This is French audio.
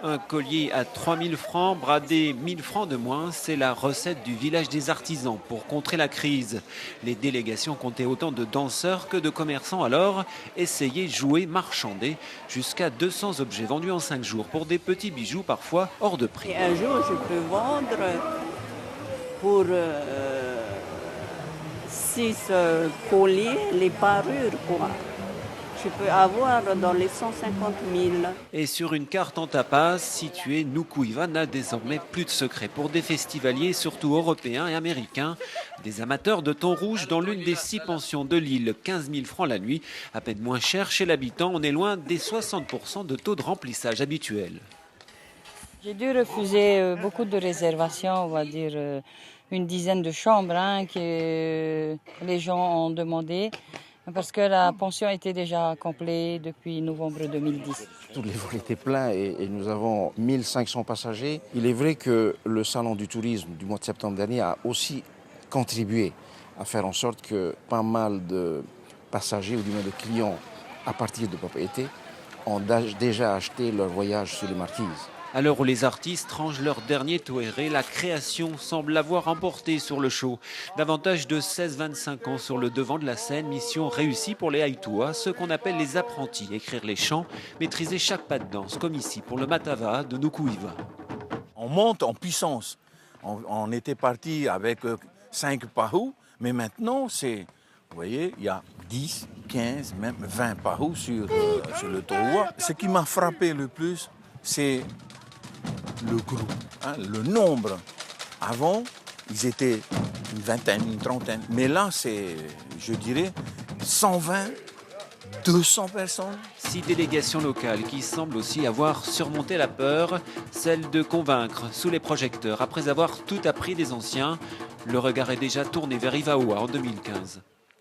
Un collier à 3000 francs, bradé 1000 francs de moins, c'est la recette du village des artisans pour contrer la crise. Les délégations comptaient autant de danseurs que de commerçants alors, essayer, jouer, marchander, jusqu'à 200 objets vendus en 5 jours pour des petits bijoux parfois hors de prix. Et un jour, je peux vendre pour 6 colliers les parures, quoi. Je peux avoir dans les 150 000. Et sur une carte en tapas, située, Nukuiva n'a désormais plus de secret pour des festivaliers, surtout européens et américains. Des amateurs de thon rouge dans l'une des 6 pensions de l'île, 15 000 francs la nuit, à peine moins cher chez l'habitant. On est loin des 60% de taux de remplissage habituel. J'ai dû refuser beaucoup de réservations, on va dire une dizaine de chambres que les gens ont demandé. Parce que la pension était déjà complète depuis novembre 2010. Tous les vols étaient pleins et nous avons 1500 passagers. Il est vrai que le salon du tourisme du mois de septembre dernier a aussi contribué à faire en sorte que pas mal de passagers ou du moins de clients à partir de Papeete ont déjà acheté leur voyage sur les marquises. À l'heure où les artistes rangent leur dernier toéré, la création semble avoir emporté sur le show. Davantage de 16-25 ans sur le devant de la scène, mission réussie pour les Haïtois, ceux qu'on appelle les apprentis, écrire les chants, maîtriser chaque pas de danse, comme ici pour le Matava de Nukuiva. On monte en puissance. On était parti avec 5 pahous, mais maintenant, vous voyez, il y a 10, 15, même 20 pahous sur le toa. Ce qui m'a frappé le plus, c'est le groupe, le nombre. Avant, ils étaient une vingtaine, une trentaine. Mais là, c'est, je dirais, 120, 200 personnes. 6 délégations locales qui semblent aussi avoir surmonté la peur, celle de convaincre sous les projecteurs. Après avoir tout appris des anciens, le regard est déjà tourné vers Ivaoa en 2015.